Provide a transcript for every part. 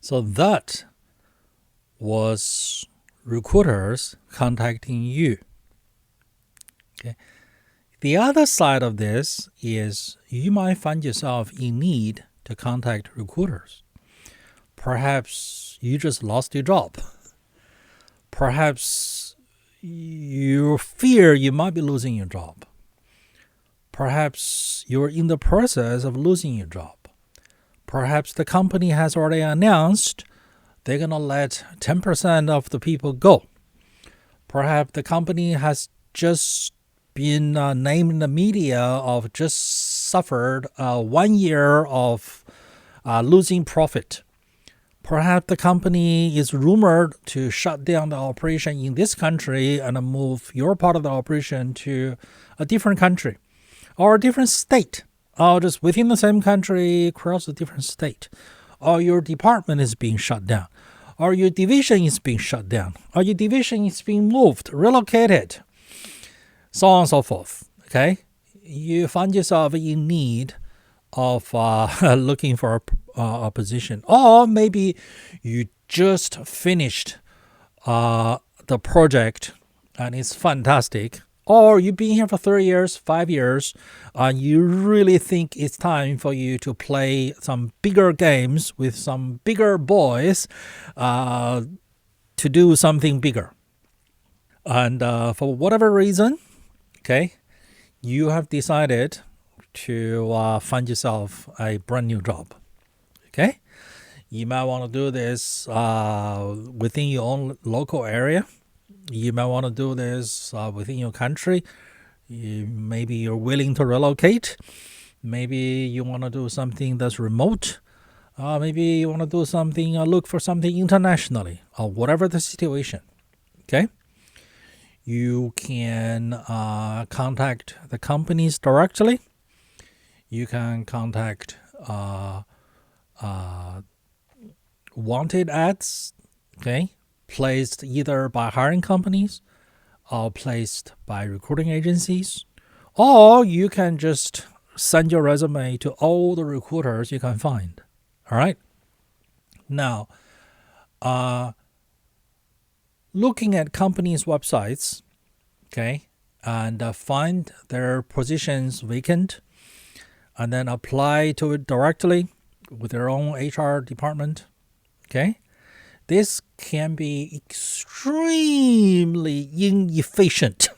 So that was recruiters contacting you. Okay. The other side of this is you might find yourself in need to contact recruiters. Perhaps you just lost your job. Perhaps you fear you might be losing your job. Perhaps you're in the process of losing your job. Perhaps the company has already announced they're going to let 10% of the people go. Perhaps the company has just been named in the media of just suffered 1 year of losing profit. Perhaps the company is rumored to shut down the operation in this country and move your part of the operation to a different country or a different state, or just within the same country across a different state. Or your department is being shut down, or your division is being shut down, or your division is being moved, relocated, so on and so forth. Okay, you find yourself in need of looking for a position, or maybe you just finished the project and it's fantastic, or you've been here for 3 years, 5 years, and you really think it's time for you to play some bigger games with some bigger boys to do something bigger. And for whatever reason, okay, you have decided to find yourself a brand new job. Okay, you might want to do this within your own local area. You might want to do this within your country. Maybe you're willing to relocate. Maybe you want to do something that's remote. Maybe you want to do something, look for something internationally, or whatever the situation. Okay, you can contact the companies directly. You can contact wanted ads, okay, placed either by hiring companies or placed by recruiting agencies, or you can just send your resume to all the recruiters you can find. All right. Now, looking at companies' websites, okay, and find their positions vacant, and then apply to it directly with their own HR department. Okay, this can be extremely inefficient.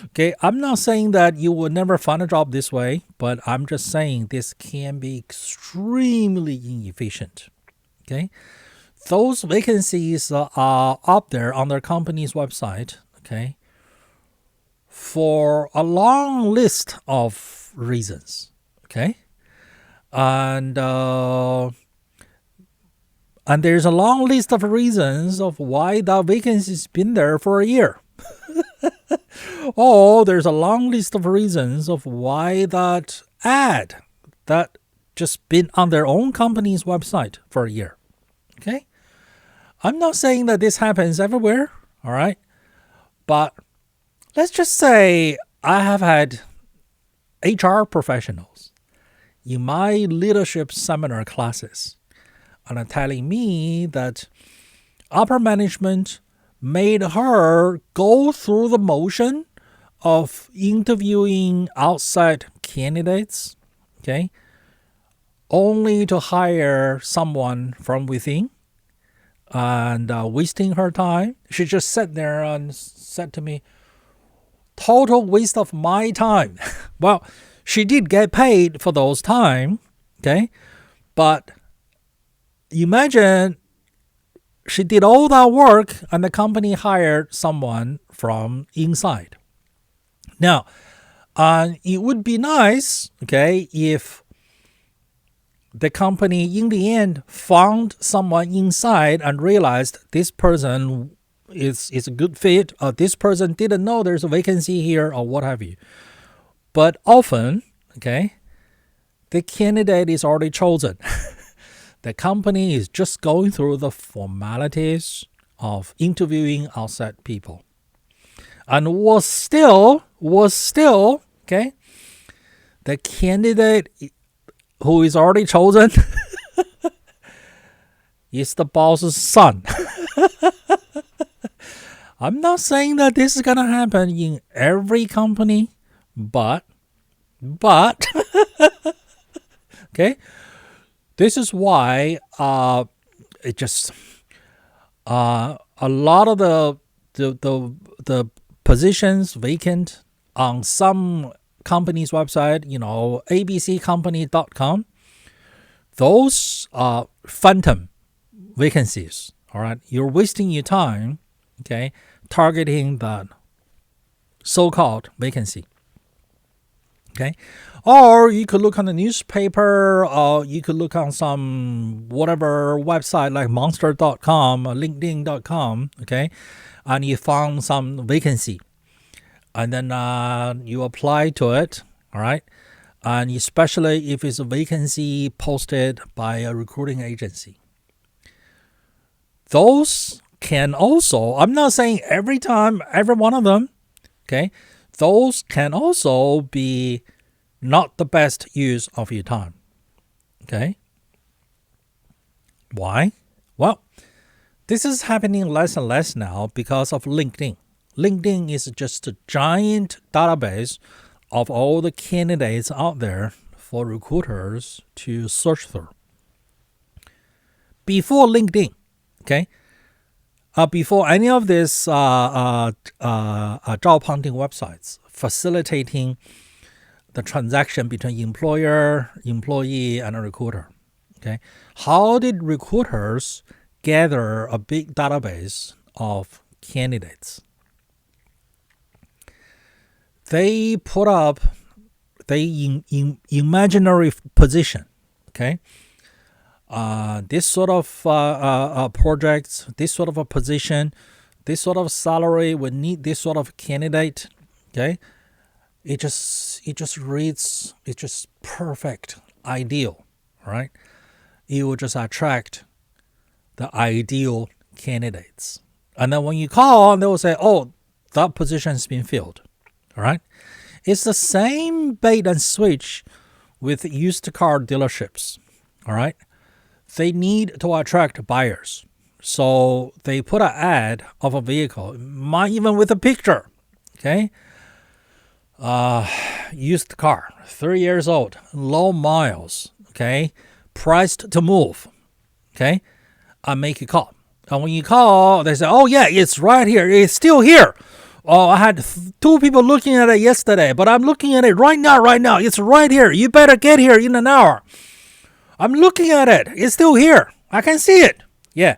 Okay, I'm not saying that you will never find a job this way, but I'm just saying this can be extremely inefficient. Okay, those vacancies are up there on their company's website, okay, for a long list of reasons. Okay, and there's a long list of reasons of why that vacancy's been there for a year. Or there's a long list of reasons of why that ad that just been on their own company's website for a year. Okay? I'm not saying that this happens everywhere, all right? But let's just say I have had HR professionals in my leadership seminar classes and are telling me that upper management made her go through the motion of interviewing outside candidates, okay, only to hire someone from within and wasting her time. She just sat there and said to me, total waste of my time. Well, she did get paid for those time, okay, but imagine she did all that work and the company hired someone from inside. Now, it would be nice, okay, if the company in the end found someone inside and realized this person is a good fit, or this person didn't know there's a vacancy here, or what have you. But often, okay, the candidate is already chosen. The company is just going through the formalities of interviewing outside people. And was still, okay, the candidate who is already chosen is the boss's son. I'm not saying that this is going to happen in every company, but, okay, this is why it just a lot of the positions vacant on some company's website, abccompany.com, those are phantom vacancies. All right, you're wasting your time, okay, targeting that so-called vacancy. Okay, or you could look on the newspaper, or you could look on some whatever website like monster.com or linkedin.com, okay, and you found some vacancy, and then you apply to it, all right, and especially if it's a vacancy posted by a recruiting agency. Those can also, I'm not saying every time, every one of them, okay, those can also be not the best use of your time. Okay? Why? Well, this is happening less and less now because of LinkedIn. LinkedIn is just a giant database of all the candidates out there for recruiters to search through. Before LinkedIn, okay, before any of these job hunting websites facilitating the transaction between employer, employee, and a recruiter, okay, how did recruiters gather a big database of candidates? They put up the imaginary position, okay? This sort of projects, this sort of a position, this sort of salary would need this sort of candidate, okay? It just reads, it's just perfect, ideal, right? It will just attract the ideal candidates. And then when you call, they will say, oh, that position has been filled, all right? It's the same bait and switch with used car dealerships, all right? They need to attract buyers. So they put an ad of a vehicle, even with a picture, okay? Used car, 3 years old, low miles, okay? Priced to move, okay? I make a call. And when you call, they say, oh yeah, it's right here. It's still here. Oh, I had 2 people looking at it yesterday, but I'm looking at it right now. It's right here. You better get here in an hour. I'm looking at it. It's still here. I can see it. Yeah.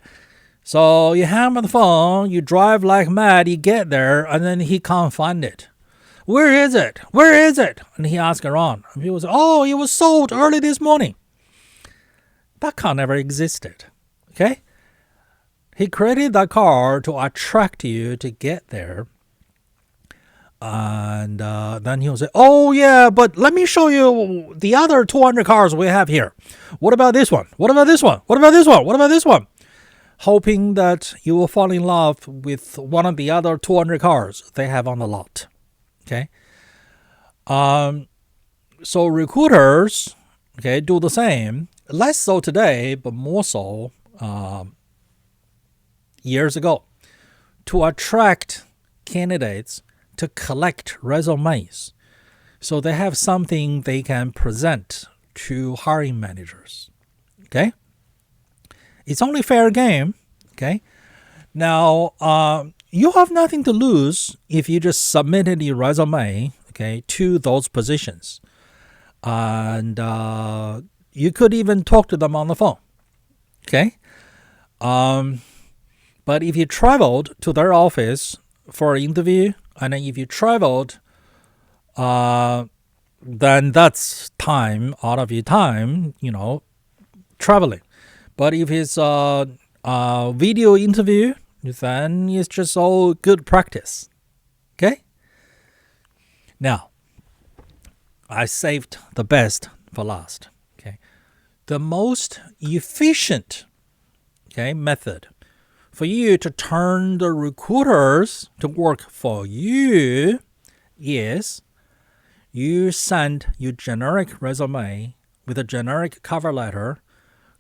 So you hang on the phone, you drive like mad, you get there, and then he can't find it. Where is it? Where is it? And he asks around. And people say, oh, it was sold early this morning. That car never existed. Okay? He created that car to attract you to get there. And then he'll say, oh, yeah, but let me show you the other 200 cars we have here. What about this one? What about this one? What about this one? What about this one? Hoping that you will fall in love with one of the other 200 cars they have on the lot. Okay? So recruiters, okay, do the same. Less so today, but more so years ago. To attract candidates, to collect resumes, so they have something they can present to hiring managers. Okay? It's only fair game. Okay? Now, you have nothing to lose if you just submitted your resume, okay, to those positions. And you could even talk to them on the phone. Okay? But if you traveled to their office for an interview, and then if you traveled, then that's time out of your time, traveling. But if it's a video interview, then it's just all good practice. Okay? Now, I saved the best for last. Okay? The most efficient, okay, method for you to turn the recruiters to work for you is you send your generic resume with a generic cover letter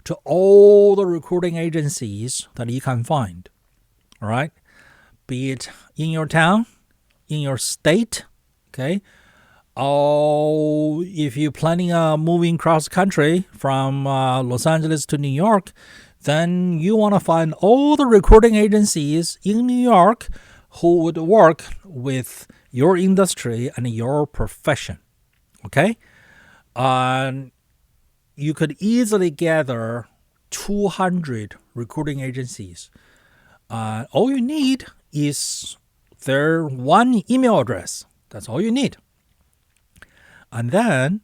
to all the recruiting agencies that you can find. All right? Be it in your town, in your state, okay? Or if you're planning on moving cross country from Los Angeles to New York, then you want to find all the recruiting agencies in New York who would work with your industry and your profession. Okay? And you could easily gather 200 recruiting agencies. All you need is their one email address. That's all you need. And then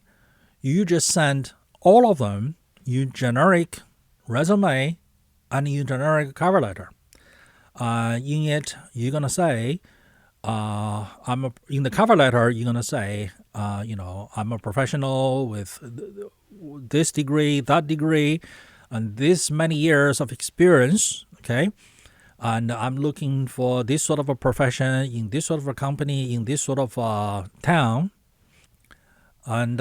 you just send all of them your generic resume and your generic cover letter. In it, you're going to say, in the cover letter, you're going to say, I'm a professional with this degree, that degree, and this many years of experience, okay? And I'm looking for this sort of a profession in this sort of a company, in this sort of town. And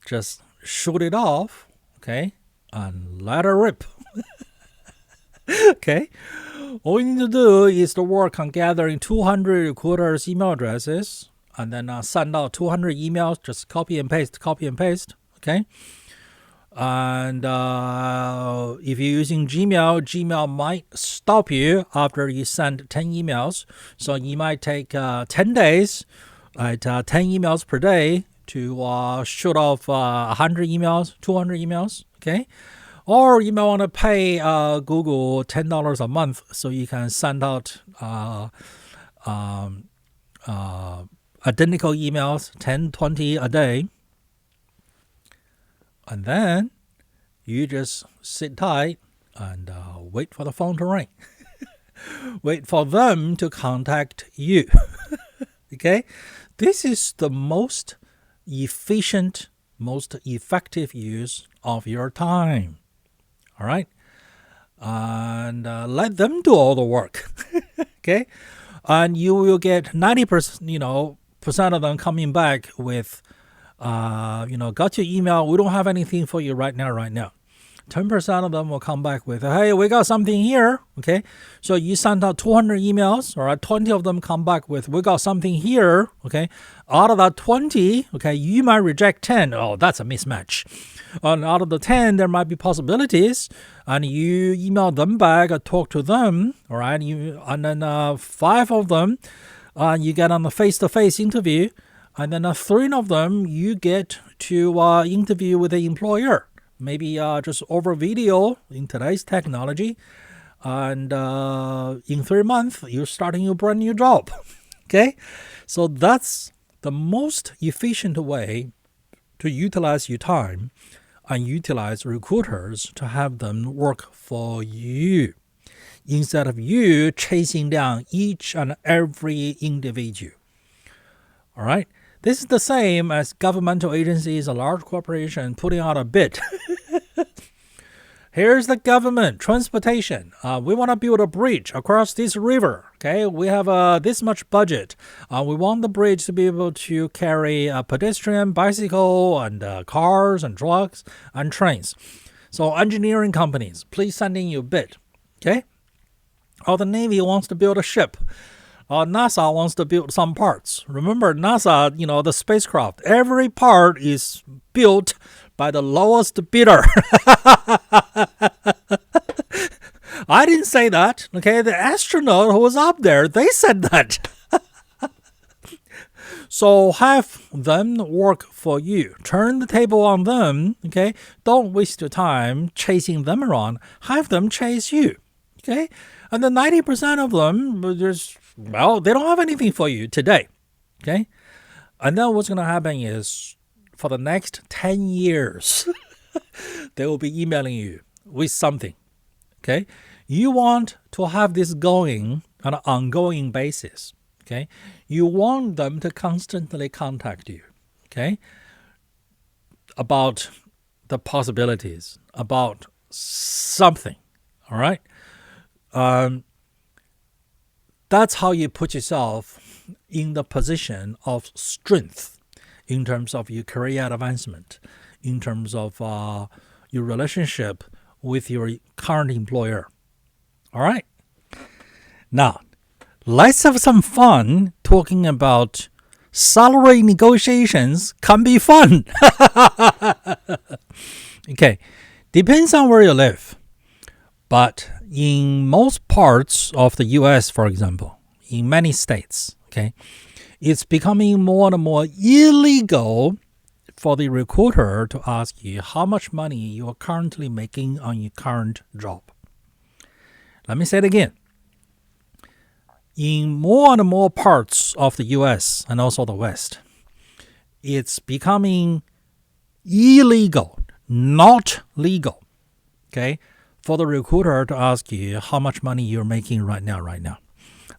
just shoot it off, okay? And let it rip. Okay? All you need to do is to work on gathering 200 recruiters' email addresses and then send out 200 emails, just copy and paste, okay? And if you're using Gmail might stop you after you send 10 emails. So you might take 10 days at 10 emails per day to shoot off 100 emails, 200 emails, okay? Or you may want to pay Google $10 a month so you can send out identical emails, 10, 20 a day. And then you just sit tight and wait for the phone to ring. Wait for them to contact you. Okay? This is the most efficient, most effective use of your time. All right? And let them do all the work. Okay? And you will get 90%, percent of them coming back with, got your email. We don't have anything for you right now. 10% of them will come back with, hey, we got something here, okay? So you send out 200 emails, all right? 20 of them come back with, we got something here, okay? Out of that 20, okay, you might reject 10. Oh, that's a mismatch. And out of the 10, there might be possibilities, and you email them back or talk to them, all right? And then 5 of them, you get on the face-to-face interview, and then 3 of them, you get to interview with the employer. Maybe just over video in today's technology. And in 3 months, you're starting your brand new job. Okay? So that's the most efficient way to utilize your time and utilize recruiters to have them work for you instead of you chasing down each and every individual. All right? This is the same as governmental agencies, a large corporation putting out a bid. Here's the government, transportation. We want to build a bridge across this river. Okay, we have this much budget. We want the bridge to be able to carry pedestrian, bicycle, and cars, and trucks, and trains. So engineering companies, please send in your bid. Okay? Or the Navy wants to build a ship. NASA wants to build some parts. Remember, NASA, the spacecraft, every part is built by the lowest bidder. I didn't say that, okay? The astronaut who was up there, they said that. So have them work for you. Turn the table on them, okay? Don't waste your time chasing them around. Have them chase you, okay? And then 90% of them, they don't have anything for you today, okay? And then what's going to happen is for the next 10 years, they will be emailing you with something, okay? You want to have this going on an ongoing basis, okay? You want them to constantly contact you, okay? About the possibilities, about something, all right? That's how you put yourself in the position of strength in terms of your career advancement, in terms of your relationship with your current employer. All right. Now, let's have some fun talking about salary negotiations can be fun. Okay, depends on where you live. But in most parts of the US, for example, in many states, okay, it's becoming more and more illegal for the recruiter to ask you how much money you are currently making on your current job. Let me say it again. In more and more parts of the US and also the West, it's becoming illegal, not legal, okay, for the recruiter to ask you how much money you're making right now.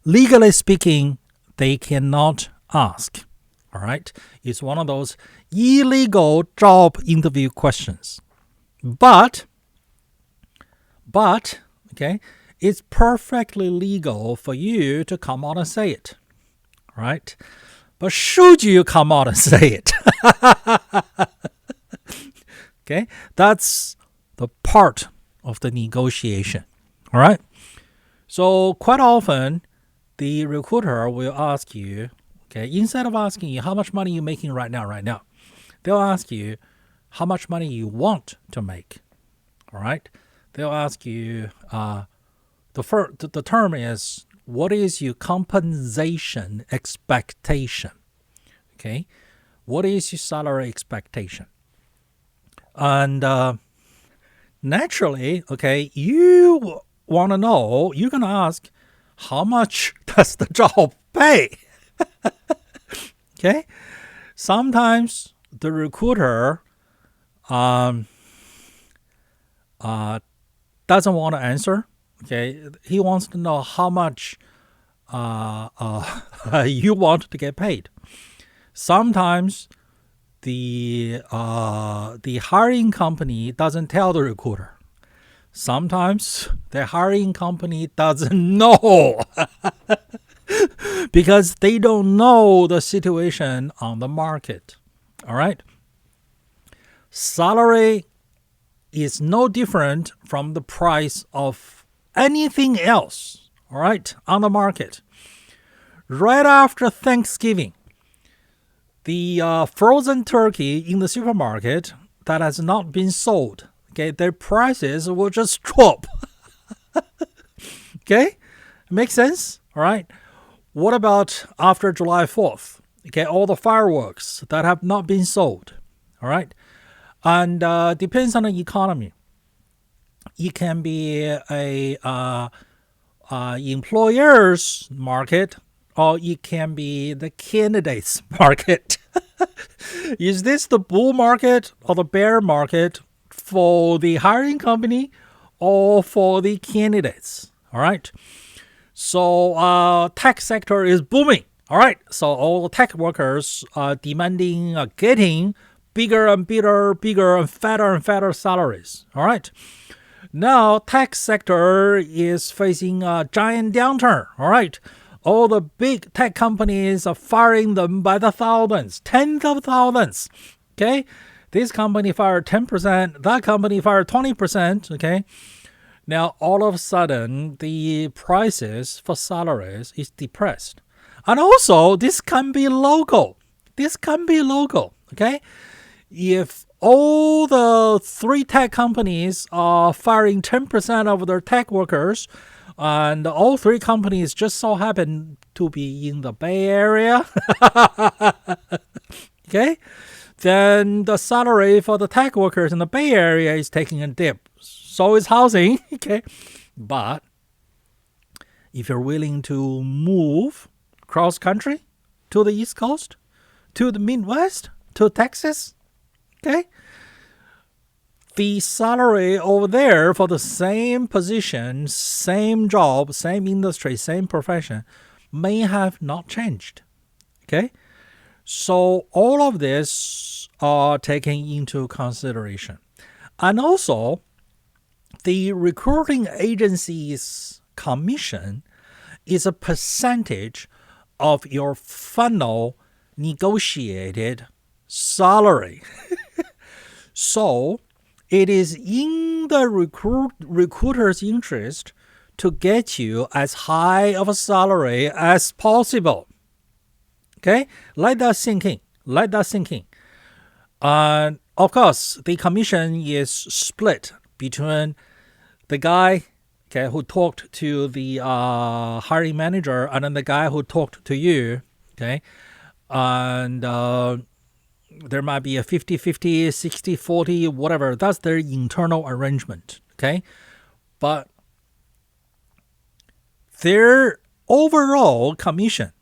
Legally speaking, they cannot ask, all right? It's one of those illegal job interview questions. But, okay, it's perfectly legal for you to come out and say it, right? But should you come out and say it? Okay, that's the part of the negotiation, all right? So quite often, the recruiter will ask you, okay, instead of asking you how much money you're making right now, they'll ask you how much money you want to make, all right? They'll ask you, the term is, what is your compensation expectation? Okay, what is your salary expectation? And naturally, okay, you want to know, you're going to ask, how much does the job pay? Okay, sometimes the recruiter doesn't want to answer. Okay, he wants to know how much you want to get paid. Sometimes the hiring company doesn't tell the recruiter. Sometimes the hiring company doesn't know because they don't know the situation on the market. All right? Salary is no different from the price of anything else, all right, on the market. Right after Thanksgiving, the frozen turkey in the supermarket that has not been sold, okay, their prices will just drop. Okay, makes sense, all right? What about after July 4th? Okay, all the fireworks that have not been sold, all right? And depends on the economy. It can be a employer's market, or it can be the candidate's market. Is this the bull market or the bear market for the hiring company or for the candidates? All right. So tech sector is booming. All right. So all the tech workers are demanding, getting bigger and fatter salaries. All right. Now, tech sector is facing a giant downturn, all right? All the big tech companies are firing them by the thousands, tens of thousands, okay? This company fired 10%, that company fired 20%, okay? Now, all of a sudden, the prices for salaries is depressed. And also, this can be local, okay? If all the three tech companies are firing 10% of their tech workers, and all three companies just so happen to be in the Bay Area, okay, then the salary for the tech workers in the Bay Area is taking a dip. So is housing, okay? But if you're willing to move cross country to the East Coast, to the Midwest, to Texas, okay, the salary over there for the same position, same job, same industry, same profession may have not changed. Okay? So all of this are taken into consideration. And also, the recruiting agency's commission is a percentage of your final negotiated salary. So It is in the recruiter's interest to get you as high of a salary as possible. Okay? Let that sink in. Let that sink in. Of course, the commission is split between the guy who talked to the hiring manager and then the guy who talked to you. Okay? And there might be a 50-50, 60-40, whatever. That's their internal arrangement. Okay? But their overall commission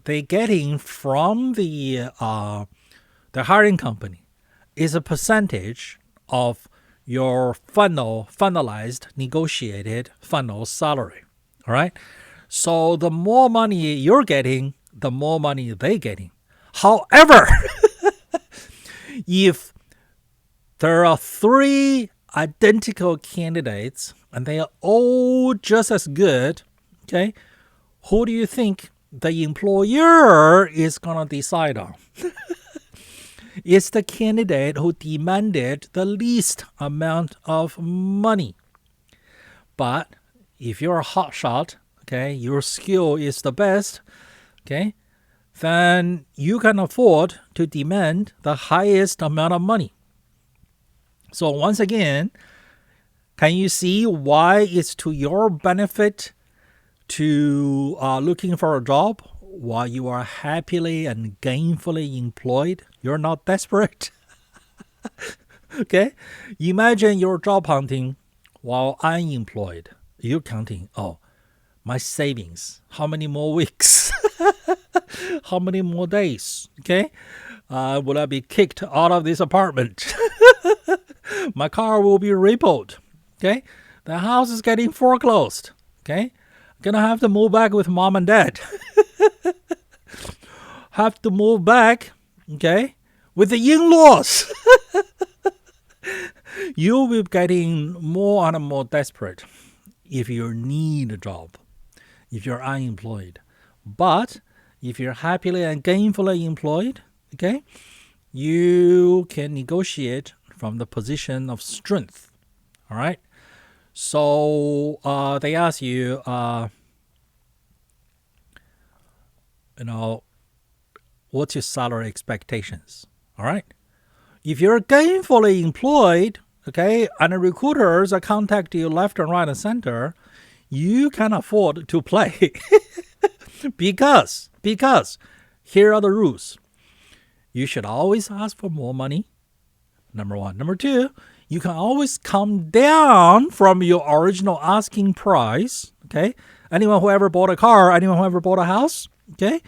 they're getting from the hiring company is a percentage of your finalized, negotiated final salary. All right? So the more money you're getting, the more money they're getting. However, if there are 3 identical candidates and they are all just as good, okay, who do you think the employer is going to decide on? It's the candidate who demanded the least amount of money. But if you're a hotshot, okay, your skill is the best, okay, then you can afford to demand the highest amount of money. So once again, can you see why it's to your benefit to looking for a job while you are happily and gainfully employed? You're not desperate. Okay? Imagine you're job hunting while unemployed. You're counting, my savings. How many more weeks? How many more days? Okay? Will I be kicked out of this apartment? My car will be repoed. Okay? The house is getting foreclosed. Okay? Gonna have to move back with mom and dad. Have to move back, okay, with the in-laws. You'll be getting more and more desperate if you need a job, if you're unemployed. But if you're happily and gainfully employed, okay, you can negotiate from the position of strength. All right? So they ask you, what's your salary expectations? All right. If you're gainfully employed, okay, and the recruiters are contacting you left and right and center, you can afford to play. because here are the rules. You should always ask for more money. Number 1. Number 2, you can always come down from your original asking price. Okay. Anyone who ever bought a car, anyone who ever bought a house, okay,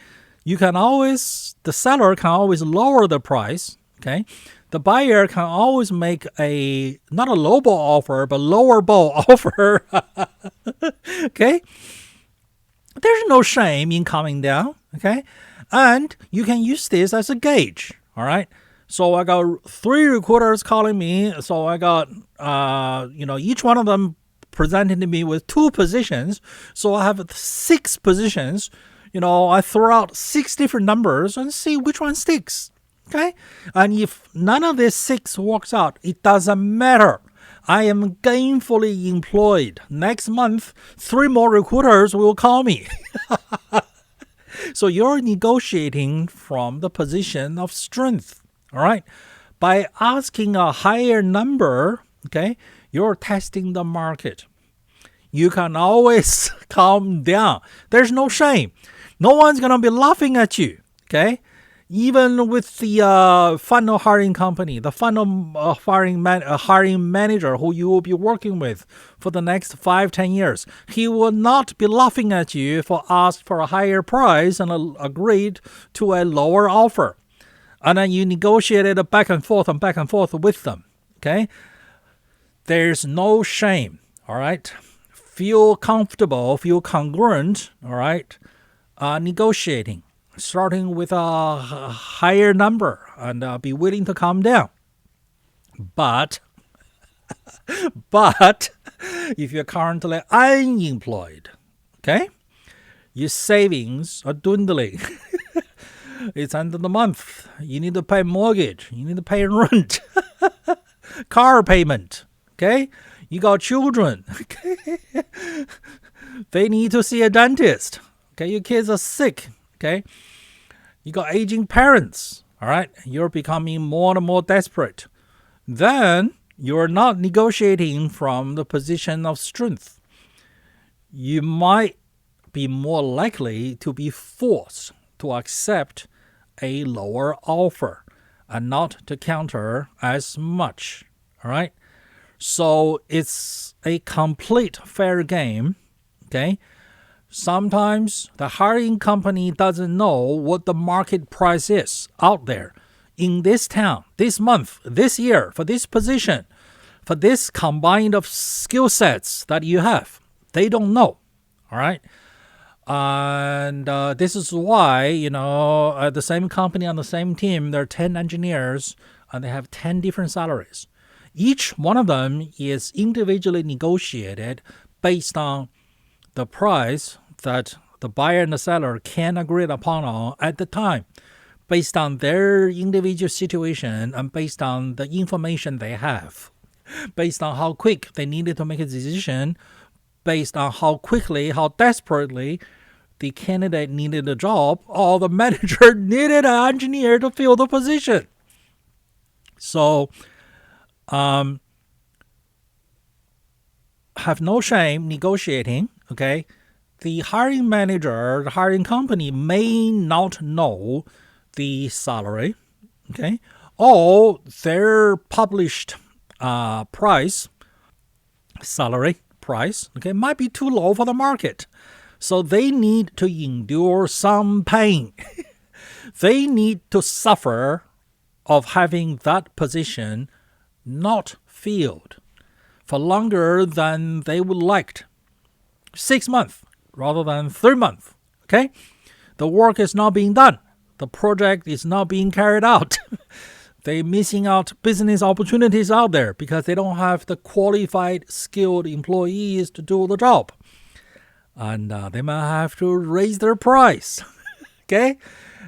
the seller can always lower the price. Okay. The buyer can always make not a lowball offer, but lower ball offer. Okay. There's no shame in coming down. Okay. And you can use this as a gauge. All right. So I got 3 recruiters calling me. So I got, each one of them presented me with 2 positions. So I have 6 positions. I throw out 6 different numbers and see which one sticks. Okay? And if none of these 6 works out, it doesn't matter. I am gainfully employed. Next month, 3 more recruiters will call me. So you're negotiating from the position of strength. All right? By asking a higher number, okay, you're testing the market. You can always calm down. There's no shame. No one's going to be laughing at you, okay? Even with the final hiring company, the final hiring manager who you will be working with for the next 5-10 years, he will not be laughing at you for asked for a higher price and agreed to a lower offer. And then you negotiated back and forth with them, okay? There's no shame, all right? Feel comfortable, feel congruent, all right? Negotiating, starting with a higher number and be willing to calm down. But if you're currently unemployed, okay, your savings are dwindling. It's end of the month. You need to pay mortgage. You need to pay rent. car payment. Okay, you got children. Okay, they need to see a dentist. Okay, your kids are sick. Okay, you got aging parents. All right, you're becoming more and more desperate. Then you're not negotiating from the position of strength. You might be more likely to be forced to accept a lower offer and not to counter as much. All right. So it's a complete fair game. Okay. Sometimes the hiring company doesn't know what the market price is out there in this town, this month, this year, for this position, for this combined of skill sets that you have. They don't know. All right. And this is why, at the same company on the same team, there are 10 engineers and they have 10 different salaries. Each one of them is individually negotiated based on the price that the buyer and the seller can agree upon at the time, based on their individual situation and based on the information they have, based on how quick they needed to make a decision, based on how quickly, how desperately the candidate needed a job or the manager needed an engineer to fill the position. So, have no shame negotiating, okay? The hiring manager, the hiring company may not know the salary, okay? Or their published salary price, okay, might be too low for the market. So they need to endure some pain. They need to suffer of having that position not filled for longer than they would like. 6 months rather than 3 months. Okay? The work is not being done. The project is not being carried out. They're missing out business opportunities out there because they don't have the qualified, skilled employees to do the job. And they might have to raise their price. Okay?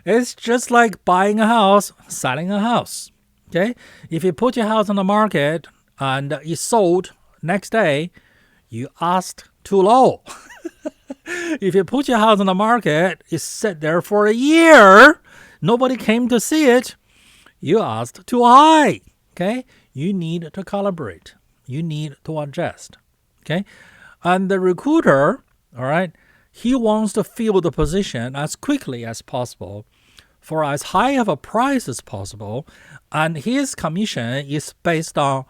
It's just like buying a house, selling a house. Okay? If you put your house on the market and it's sold next day, you asked too low. If you put your house on the market, it's sat there for a year, nobody came to see it, you asked too high. Okay? You need to calibrate. You need to adjust. Okay? And the recruiter, all right, he wants to fill the position as quickly as possible for as high of a price as possible, and his commission is based on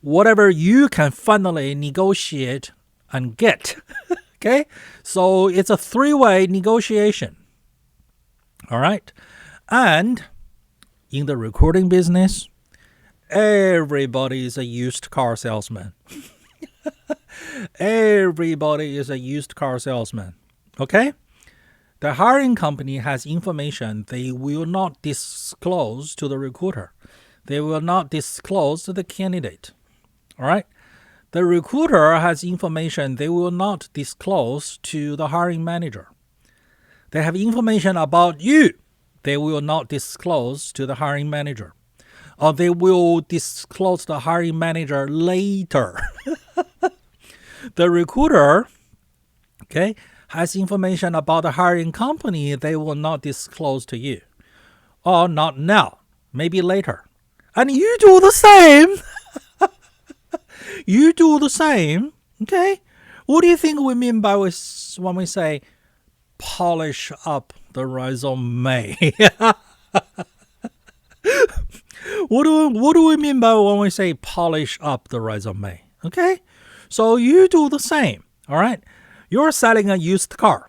whatever you can finally negotiate and get. Okay? So it's a three-way negotiation. All right? And in the recruiting business, everybody is a used car salesman. Everybody is a used car salesman. Okay? The hiring company has information they will not disclose to the recruiter. They will not disclose to the candidate. All right? The recruiter has information they will not disclose to the hiring manager. They have information about you they will not disclose to the hiring manager. Or they will disclose to the hiring manager later. The recruiter, okay, has information about the hiring company they will not disclose to you. Or not now, maybe later. And you do the same. You do the same, okay? What do you think we mean by when we say polish up the resume? What do we mean by when we say polish up the resume? Okay? So you do the same, all right? You're selling a used car,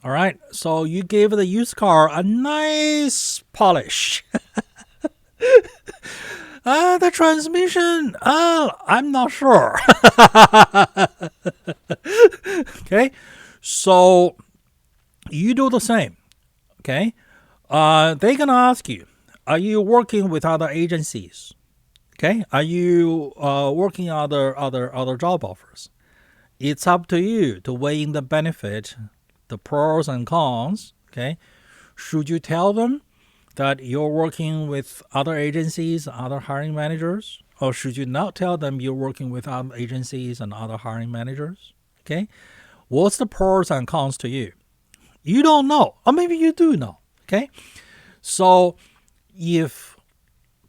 all right? So you give the used car a nice polish. The transmission, I'm not sure. Okay? So you do the same, okay? They're going to ask you, are you working with other agencies? Okay? Are you working other job offers? It's up to you to weigh in the benefit, the pros and cons, okay? Should you tell them that you're working with other agencies, other hiring managers? Or should you not tell them you're working with other agencies and other hiring managers? Okay. What's the pros and cons to you? You don't know. Or maybe you do know. Okay. So if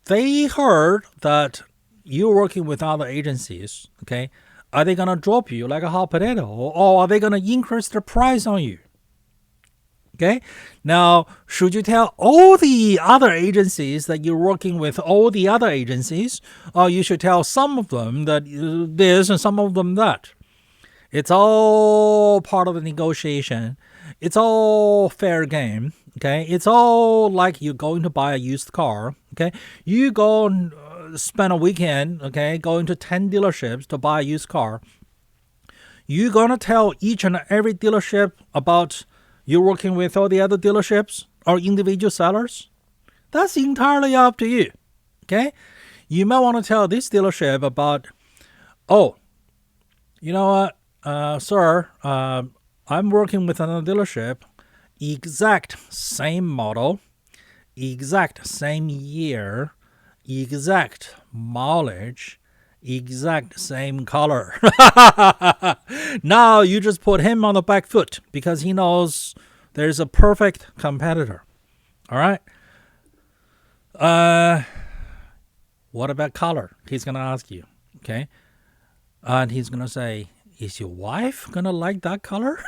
they heard that you're working with other agencies, okay, are they going to drop you like a hot potato? Or are they going to increase the price on you? Okay. Now, should you tell all the other agencies that you're working with all the other agencies, or you should tell some of them that this and some of them that? It's all part of the negotiation. It's all fair game. Okay. It's all like you're going to buy a used car. Okay. You go and spend a weekend, okay, going to 10 dealerships to buy a used car. You're going to tell each and every dealership about you're working with all the other dealerships or individual sellers? That's entirely up to you. Okay? You might want to tell this dealership about, oh, you know what, sir, I'm working with another dealership, exact same model, exact same year, exact mileage, exact same color. Now you just put him on the back foot because he knows there's a perfect competitor. All right. What about color? He's gonna ask you. Okay. And he's gonna say, is your wife gonna like that color?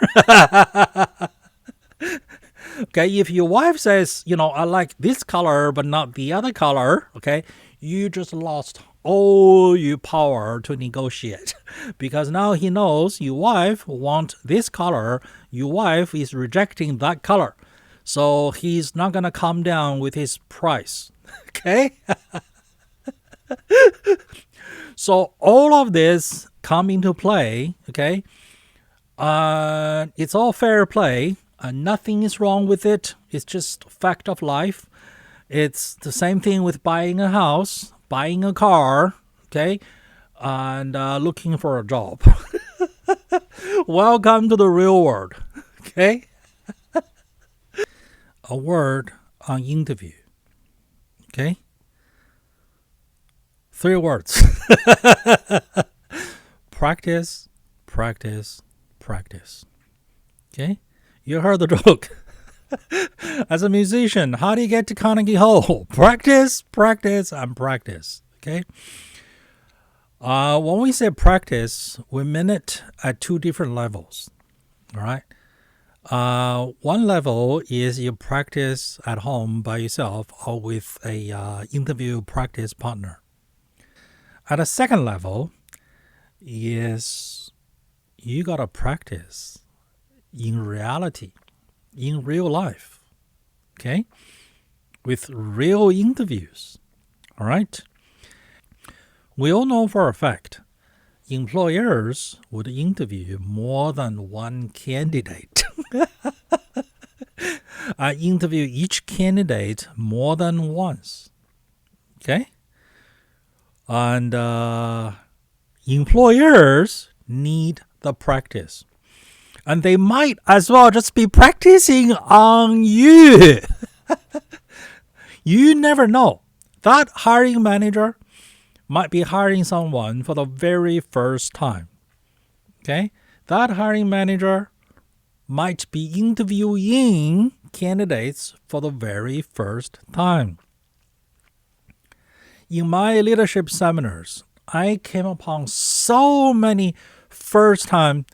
Okay, if your wife says, I like this color but not the other color, okay, you just lost all your power to negotiate because now he knows your wife wants this color, your wife is rejecting that color. So he's not going to come down with his price. Okay? So all of this come into play, okay? It's all fair play. Nothing is wrong with it. It's just fact of life. It's the same thing with buying a house, buying a car, okay, and looking for a job. Welcome to the real world, okay? A word on interview, okay? 3 words. Practice, practice, practice, okay? You heard the joke. As a musician, how do you get to Carnegie Hall? Practice, practice, and practice. Okay? When we say practice, we mean it at 2 different levels. All right? One level is you practice at home by yourself or with a interview practice partner. At a second level is you got to practice in reality, in real life, okay, with real interviews, all right? We all know for a fact employers would interview more than one candidate. I interview each candidate more than once, okay? And employers need the practice. And they might as well just be practicing on you. You never know. That hiring manager might be hiring someone for the very first time. Okay? That hiring manager might be interviewing candidates for the very first time. In my leadership seminars, I came upon so many first-time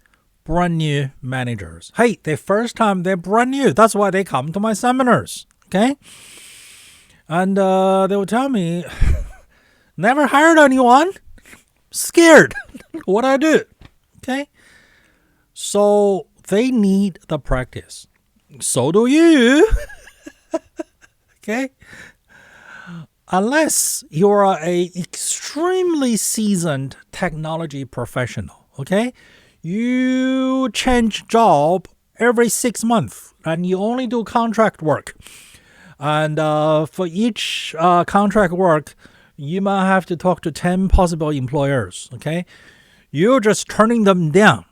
brand new managers. Hey, the first time they're brand new. That's why they come to my seminars. Okay? And they will tell me, never hired anyone. Scared. What do I do? Okay? So they need the practice. So do you. Okay? Unless you're an extremely seasoned technology professional. Okay? You change job every 6 months and you only do contract work. And for each contract work, you might have to talk to 10 possible employers, okay? You're just turning them down,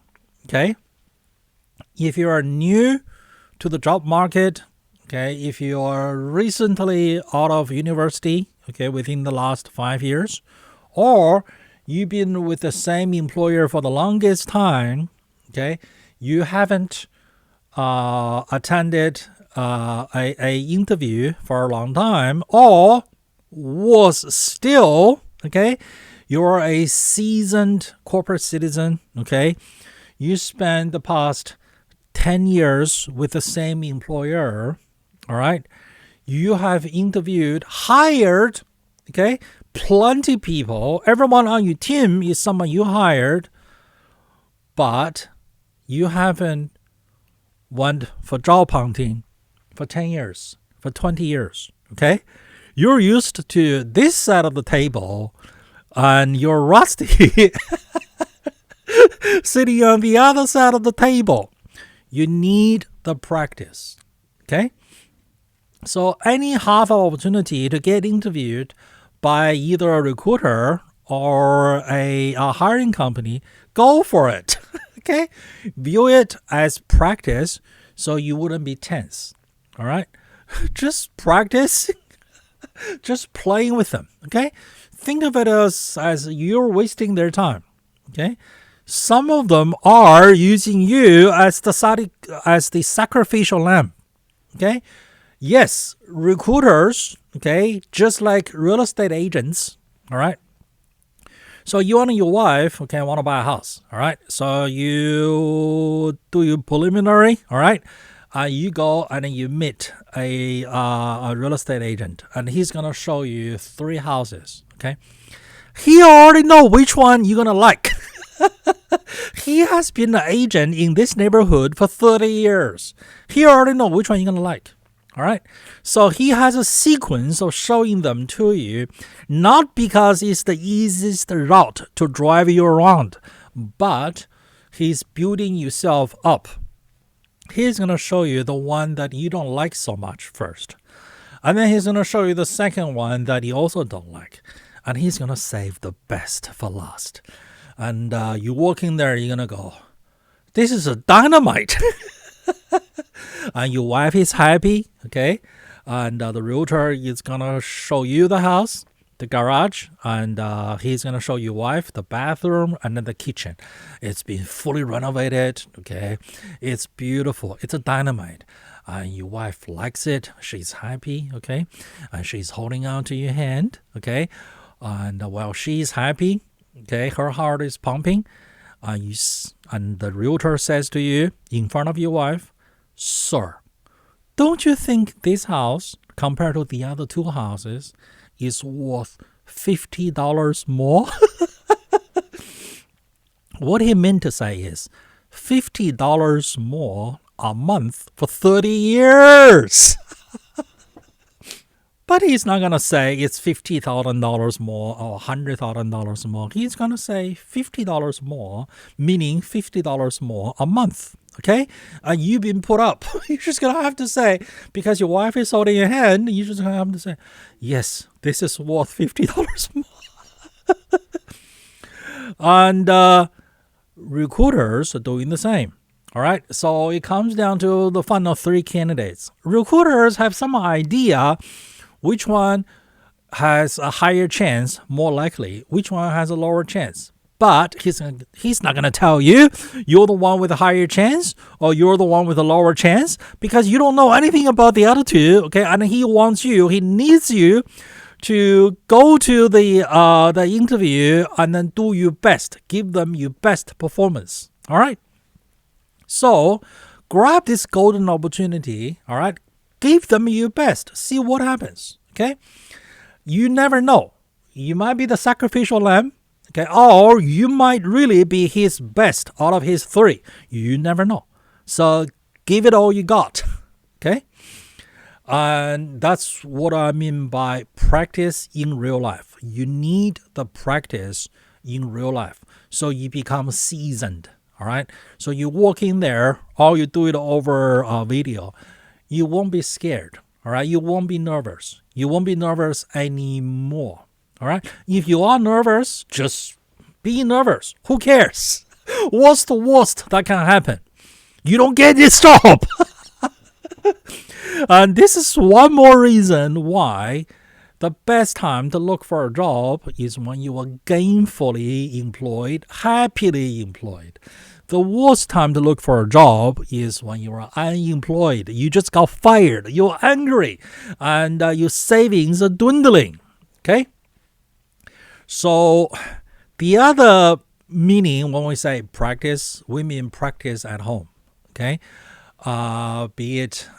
okay? If you are new to the job market, Okay, if you are recently out of university, okay, within the last 5 years, or you've been with the same employer for the longest time, okay, you haven't attended a interview for a long time, or was still, okay, you're a seasoned corporate citizen, okay, you spent the past 10 years with the same employer, all right, you have interviewed, hired, okay, plenty people, everyone on your team is someone you hired, but you haven't went for job hunting for 10 years, for 20 years, okay? You're used to this side of the table and you're rusty sitting on the other side of the table. You need the practice, okay? So any half opportunity to get interviewed by either a recruiter or a hiring company, go for it, okay? View it as practice so you wouldn't be tense, all right? Just practice, just playing with them, okay? Think of it as you're wasting their time, okay? Some of them are using you as the sacrificial lamb, okay? Yes, recruiters, okay, just like real estate agents, all right? So you and your wife, okay, want to buy a house, all right? So you do your preliminary, all right? You go and you meet a real estate agent, and he's going to show you 3 houses, okay? He already know which one you're going to like. He has been an agent in this neighborhood for 30 years. He already know which one you're going to like. All right. So he has a sequence of showing them to you, not because it's the easiest route to drive you around, but he's building yourself up. He's going to show you the one that you don't like so much first. And then he's going to show you the second one that you also don't like. And he's going to save the best for last. And you walk in there, you're going to go, this is a dynamite. And your wife is happy, okay? And the realtor is going to show you the house, the garage, and he's going to show your wife the bathroom and then the kitchen. It's been fully renovated, okay? It's beautiful. It's a dynamite. And your wife likes it. She's happy, okay? And she's holding on to your hand, okay? And while she's happy, okay, her heart is pumping. And the realtor says to you in front of your wife, sir, don't you think this house, compared to the other 2 houses, is worth $50 more? What he meant to say is $50 more a month for 30 years. But he's not going to say it's $50,000 more or $100,000 more. He's going to say $50 more, meaning $50 more a month. Okay? And you've been put up. You're just going to have to say, because your wife is holding your hand, you're just going to have to say, yes, this is worth $50 more. And recruiters are doing the same. All right? So it comes down to the final 3 candidates. Recruiters have some idea which one has a higher chance, more likely, which one has a lower chance. But he's not going to tell you you're the one with a higher chance or you're the one with a lower chance, because you don't know anything about the other 2, okay? And he needs you to go to the interview and then do your best. Give them your best performance, all right? So grab this golden opportunity, all right? Give them your best. See what happens, okay? You never know. You might be the sacrificial lamb, okay? Or you might really be his best out of his 3. You never know. So give it all you got, okay? And that's what I mean by practice in real life. You need the practice in real life so you become seasoned, all right? So you walk in there, or you do it over a video. You won't be scared, all right? You won't be nervous. You won't be nervous anymore, all right? If you are nervous, just be nervous. Who cares? What's the worst that can happen? You don't get this job. And this is one more reason why the best time to look for a job is when you are gainfully employed, happily employed. The worst time to look for a job is when you are unemployed. You just got fired. You're angry. And your savings are dwindling. Okay? So the other meaning when we say practice, we mean practice at home. Okay? Be it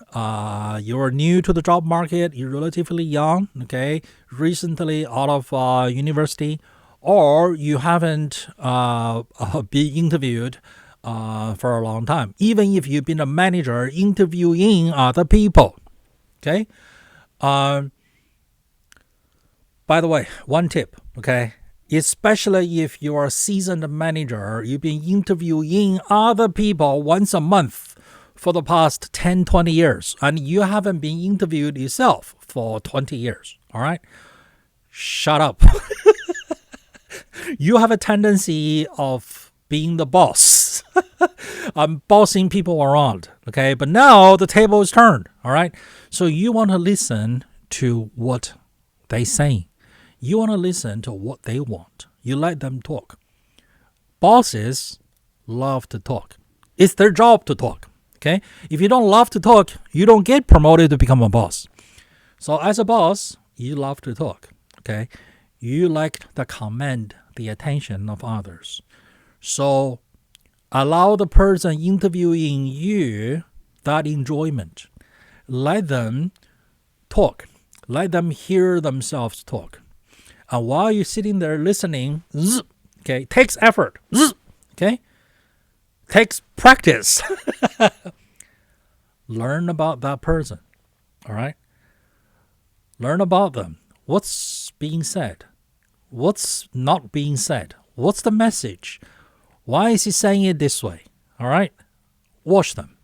you're new to the job market, you're relatively young, okay, recently out of university, or you haven't been interviewed for a long time. Even if you've been a manager interviewing other people, okay. By the way, one tip, okay. Especially if you're a seasoned manager, you've been interviewing other people once a month for the past 10, 20 years, and you haven't been interviewed yourself for 20 years, all right? Shut up. You have a tendency of being the boss. I'm bossing people around, okay? But now the table is turned, all right? So you want to listen to what they say. You want to listen to what they want. You let them talk. Bosses love to talk. It's their job to talk. Okay? If you don't love to talk, you don't get promoted to become a boss. So as a boss, you love to talk. Okay? You like to command the attention of others. So allow the person interviewing you that enjoyment. Let them talk. Let them hear themselves talk. And while you're sitting there listening, okay, takes effort. Okay? Takes practice. Learn about that person. All right? Learn about them. What's being said? What's not being said? What's the message? Why is he saying it this way? All right? Watch them.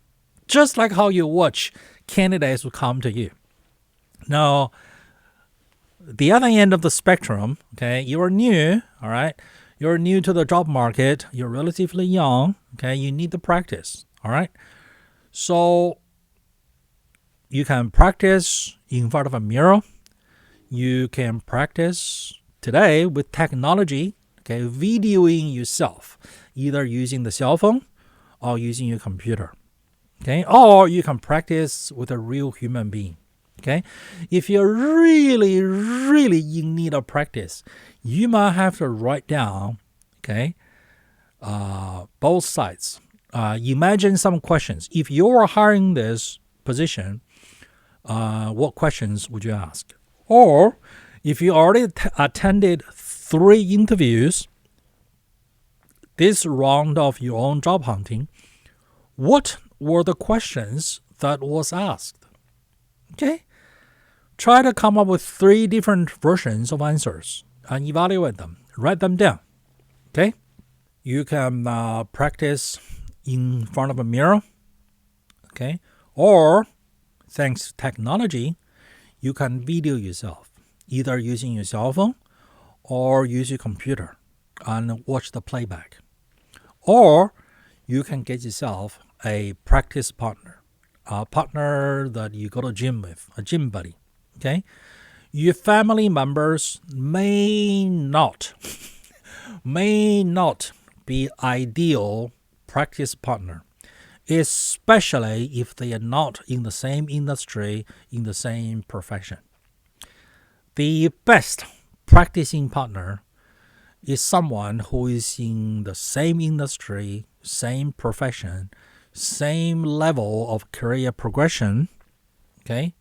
Just like how you watch candidates who come to you. Now, the other end of the spectrum, okay, you're new, all right? You're new to the job market. You're relatively young, okay? You need to practice, all right? So you can practice in front of a mirror. You can practice today with technology, okay, videoing yourself, either using the cell phone or using your computer, okay? Or you can practice with a real human being, okay? If you're really, really in need of practice, you might have to write down, okay, both sides. Imagine some questions. If you're hiring this position, what questions would you ask? Or if you already attended 3 interviews, this round of your own job hunting, what were the questions that was asked? Okay? Try to come up with 3 different versions of answers and evaluate them. Write them down. Okay? You can practice in front of a mirror. Okay? Or, thanks to technology, you can video yourself, either using your cell phone or use your computer and watch the playback. Or you can get yourself a practice partner, a partner that you go to gym with, a gym buddy. Okay? Your family members may not be ideal practice partner, especially if they are not in the same industry, in the same profession. The best practicing partner is someone who is in the same industry, same profession, same level of career progression, okay,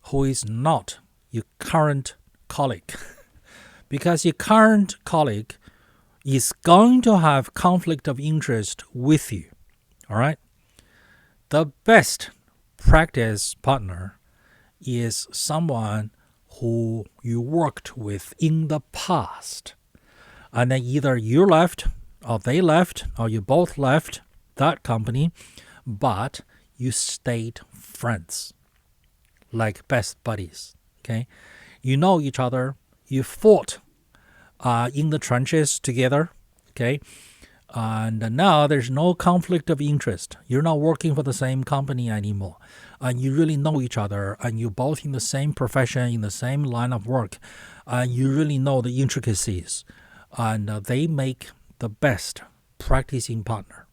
who is not your current colleague. Because your current colleague is going to have conflict of interest with you. All right? The best practice partner is someone who you worked with in the past. And then either you left, or they left, or you both left that company, but you stayed friends, like best buddies. Okay? You know each other. You fought in the trenches together. Okay? And now there's no conflict of interest. You're not working for the same company anymore. And you really know each other, and you're both in the same profession, in the same line of work, and you really know the intricacies. And they make the best practicing partner.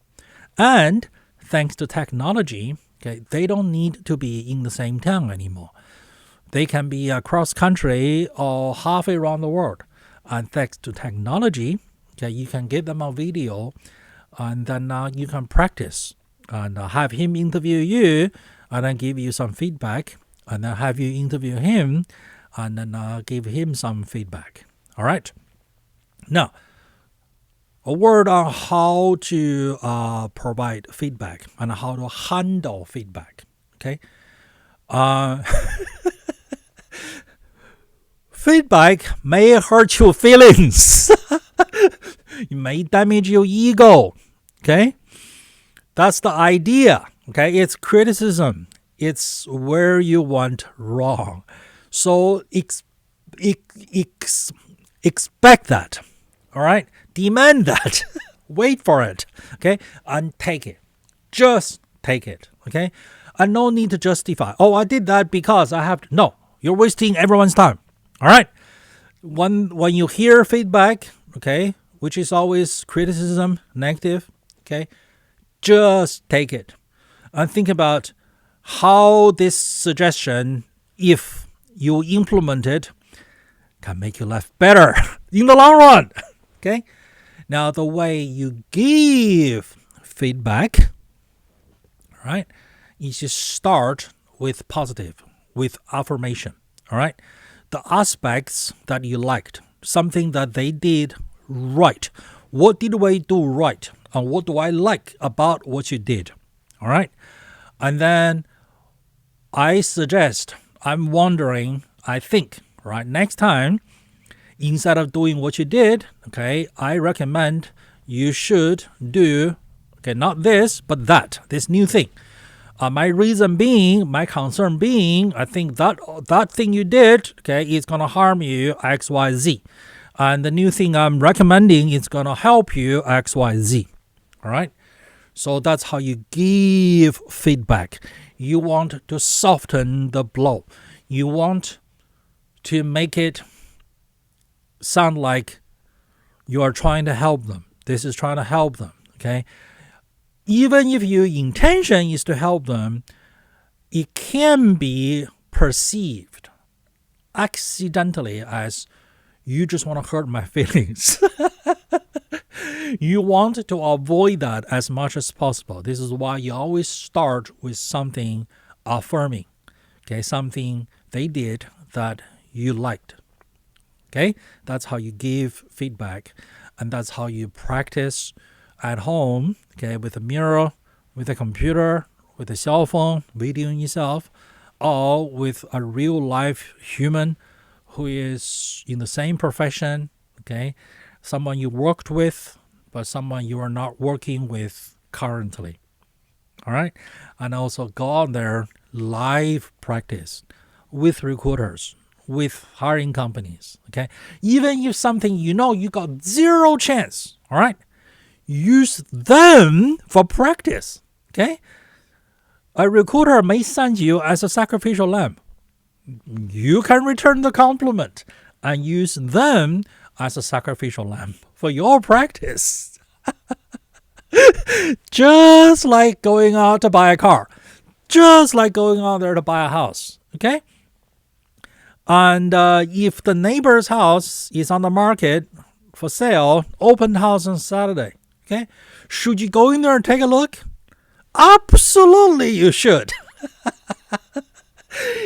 And thanks to technology, they don't need to be in the same town anymore. They can be across country or halfway around the world. And thanks to technology, you can give them a video, and then you can practice and have him interview you, and then give you some feedback, and then have you interview him, and then give him some feedback. All right. Now, a word on how to provide feedback and how to handle feedback. Okay. Feedback may hurt your feelings. It may damage your ego. Okay. That's the idea. Okay. It's criticism. It's where you went wrong. So expect that. All right. Demand that. Wait for it. Okay. And take it. Just take it. Okay. And no need to justify. Oh, I did that because I have to. No. You're wasting everyone's time. All right. When you hear feedback, okay, which is always criticism, negative, okay, just take it and think about how this suggestion, if you implement it, can make your life better in the long run. Okay. Now, the way you give feedback, all right, is just start with positive, with affirmation. All right. The aspects that you liked, something that they did right. What did we do right? And what do I like about what you did? All right. And then I suggest, I'm wondering, I think, right, next time, instead of doing what you did, okay, I recommend you should do, okay, not this, but that, this new thing. My reason being, my concern being, I think that thing you did, okay, is going to harm you X, Y, Z. And the new thing I'm recommending is going to help you X, Y, Z. All right? So that's how you give feedback. You want to soften the blow. You want to make it sound like you are trying to help them. This is trying to help them, okay? Even if your intention is to help them, it can be perceived accidentally as you just want to hurt my feelings. You want to avoid that as much as possible. This is why you always start with something affirming, okay? Something they did that you liked, okay? That's how you give feedback, and that's how you practice at home, okay, with a mirror, with a computer, with a cell phone, videoing yourself, or with a real life human who is in the same profession, okay, someone you worked with, but someone you are not working with currently. All right? And also go out there, live practice with recruiters, with hiring companies, okay? Even if something you know you got zero chance, all right? Use them for practice, okay? A recruiter may send you as a sacrificial lamb. You can return the compliment and use them as a sacrificial lamb for your practice. Just like going out to buy a car. Just like going out there to buy a house, okay? And if the neighbor's house is on the market for sale, open house on Saturday, okay? Should you go in there and take a look? Absolutely you should.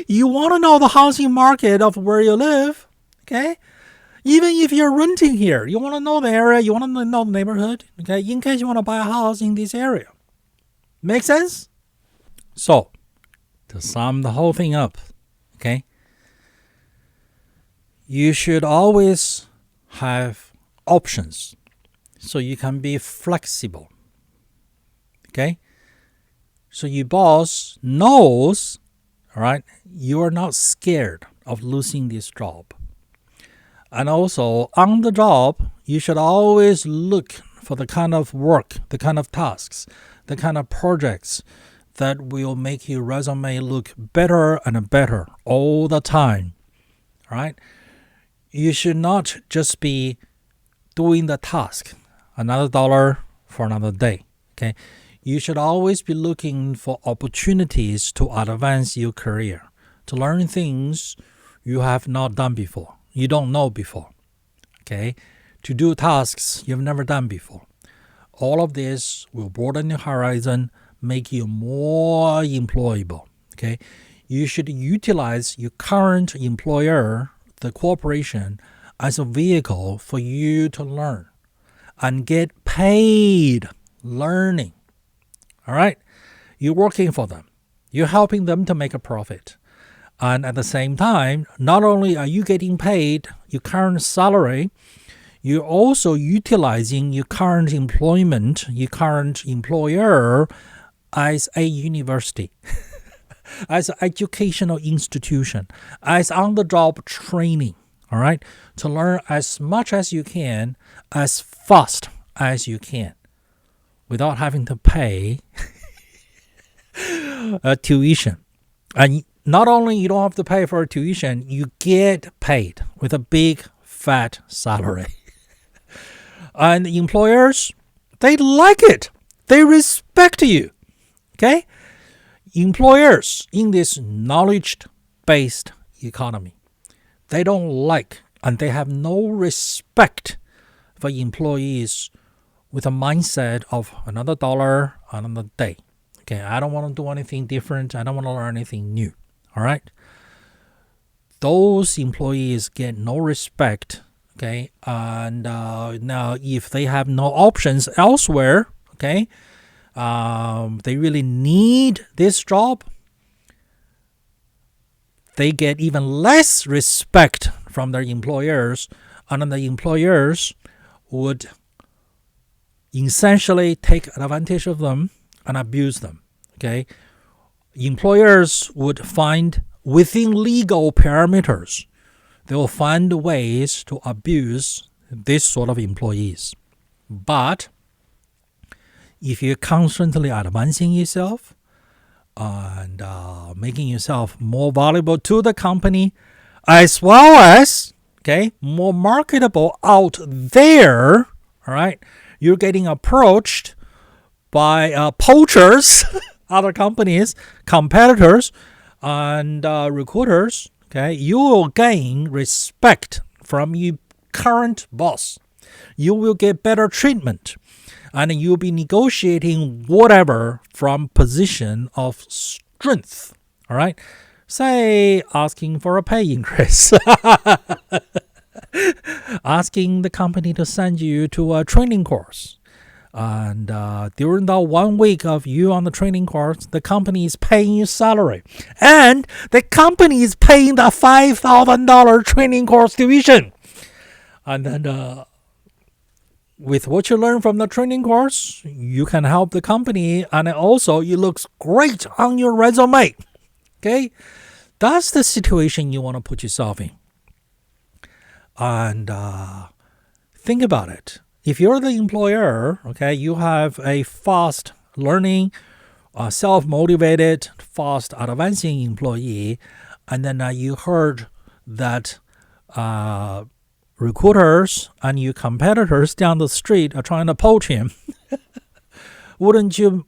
You want to know the housing market of where you live, okay? Even if you're renting here, you want to know the area, you want to know the neighborhood, okay? In case you want to buy a house in this area. Make sense? So, to sum the whole thing up, okay? You should always have options so you can be flexible, okay? So your boss knows, all right, you are not scared of losing this job. And also, on the job, you should always look for the kind of work, the kind of tasks, the kind of projects that will make your resume look better and better all the time. All right? You should not just be doing the task, another dollar for another day. Okay? You should always be looking for opportunities to advance your career, to learn things you have not done before, you don't know before. Okay? To do tasks you've never done before. All of this will broaden your horizon, make you more employable. Okay? You should utilize your current employer, the corporation, as a vehicle for you to learn and get paid learning. All right? You're working for them. You're helping them to make a profit. And at the same time, not only are you getting paid your current salary, you're also utilizing your current employment, your current employer as a university, as an educational institution, as on-the-job training, all right, to learn as much as you can, as fast as you can, without having to pay a tuition. And not only you don't have to pay for a tuition, you get paid with a big, fat salary. And employers, they like it. They respect you. Okay? Employers in this knowledge-based economy, they don't like and they have no respect for employees with a mindset of another dollar, another day. Okay, I don't want to do anything different. I don't want to learn anything new. All right? Those employees get no respect. Okay, and now if they have no options elsewhere, okay, they really need this job, they get even less respect from their employers, and then the employers would essentially take advantage of them and abuse them. Okay, employers would find within legal parameters, they will find ways to abuse this sort of employees. But if you're constantly advancing yourself and making yourself more valuable to the company, as well as more marketable out there, all right, you're getting approached by poachers, other companies, competitors, and recruiters. Okay, you will gain respect from your current boss. You will get better treatment, and you'll be negotiating whatever from position of strength. All right, say asking for a pay increase, asking the company to send you to a training course. And during the 1 week of you on the training course, the company is paying you salary. And the company is paying the $5,000 training course tuition. And then with what you learn from the training course, you can help the company. And also, it looks great on your resume. Okay? That's the situation you want to put yourself in. And think about it. If you're the employer, okay, you have a fast learning, self-motivated, fast advancing employee, and then you heard that recruiters and your competitors down the street are trying to poach him, wouldn't you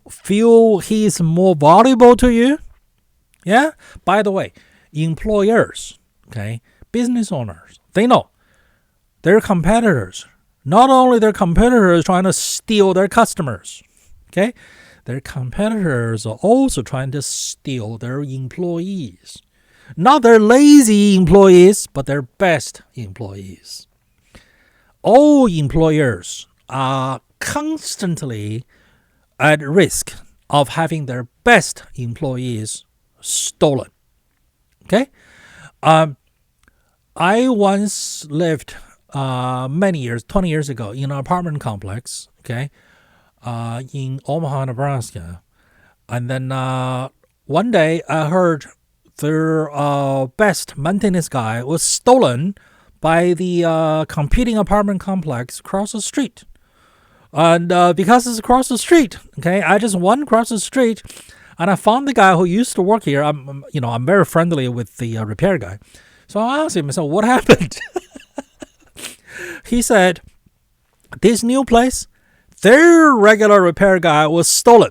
feel he's more valuable to you? Yeah? By the way, employers, okay, business owners, they know their competitors, not only their competitors trying to steal their customers, okay? Their competitors are also trying to steal their employees. Not their lazy employees, but their best employees. All employers are constantly at risk of having their best employees stolen. Okay? I once lived many years, 20 years ago, in an apartment complex, okay, in Omaha, Nebraska. And then one day I heard their best maintenance guy was stolen by the competing apartment complex across the street. And because it's across the street, okay, I just went across the street, and I found the guy who used to work here. I'm very friendly with the repair guy. So I asked him, what happened? He said, this new place, their regular repair guy was stolen.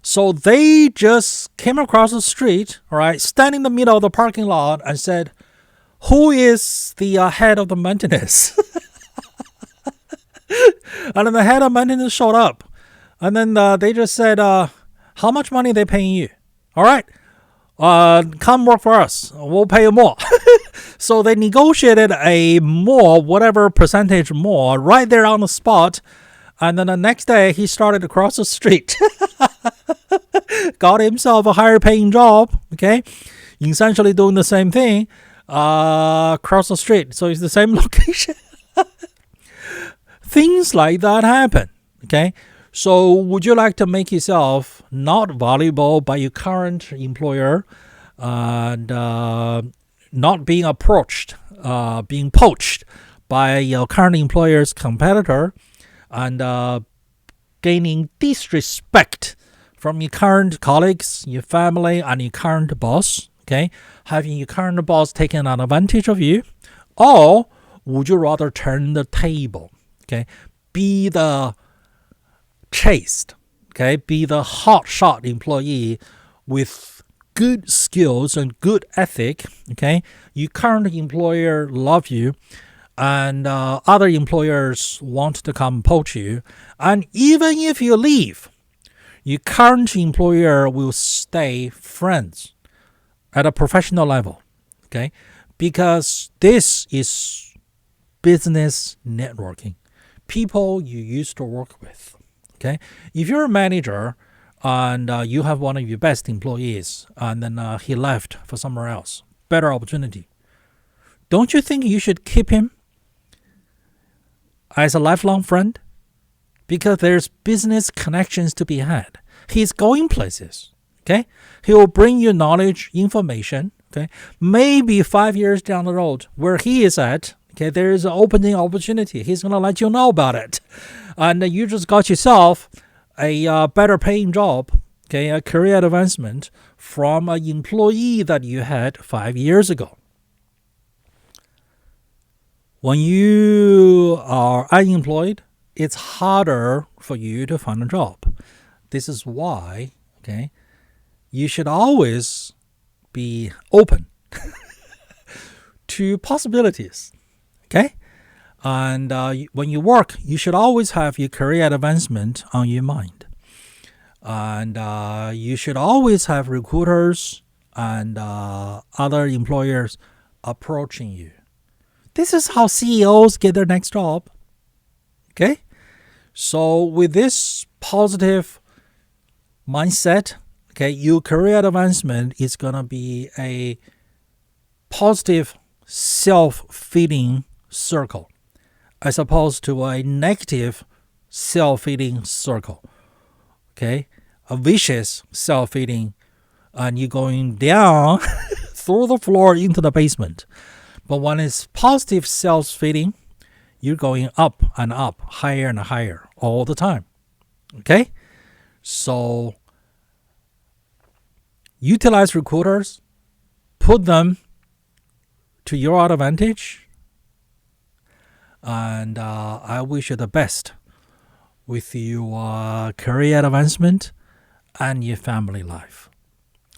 So they just came across the street, all right, standing in the middle of the parking lot and said, who is the head of the maintenance? And then the head of maintenance showed up. And then they just said, how much money are they paying you? All right, come work for us. We'll pay you more. So they negotiated a more, whatever percentage more, right there on the spot. And then the next day, he started across the street. Got himself a higher paying job, okay? Essentially doing the same thing across the street. So it's the same location. Things like that happen, okay? So would you like to make yourself not valuable by your current employer and not being approached, being poached by your current employer's competitor and gaining disrespect from your current colleagues, your family, and your current boss, okay? Having your current boss taking advantage of you? Or would you rather turn the table, okay? Be the chaste, okay? Be the hotshot employee with good skills and good ethic, okay? Your current employer love you, and other employers want to come poach you. And even if you leave, your current employer will stay friends at a professional level, okay? Because this is business networking. People you used to work with, okay? If you're a manager and you have one of your best employees and then he left for somewhere else, better opportunity, don't you think you should keep him as a lifelong friend? Because there's business connections to be had. He's going places, okay? He will bring you knowledge, information, okay? Maybe 5 years down the road, where he is at, okay, there is an opening opportunity. He's going to let you know about it. And you just got yourself a better paying job, okay, a career advancement from an employee that you had 5 years ago. When you are unemployed, it's harder for you to find a job. This is why, okay, you should always be open to possibilities, okay? And when you work, you should always have your career advancement on your mind. And you should always have recruiters and other employers approaching you. This is how CEOs get their next job, okay? So with this positive mindset, okay, your career advancement is going to be a positive self-feeding circle as opposed to a negative self-feeding circle, okay? A vicious self-feeding, and you're going down through the floor into the basement. But when it's positive self-feeding, you're going up and up, higher and higher all the time, okay? So utilize recruiters, put them to your advantage, and I wish you the best with your career advancement and your family life.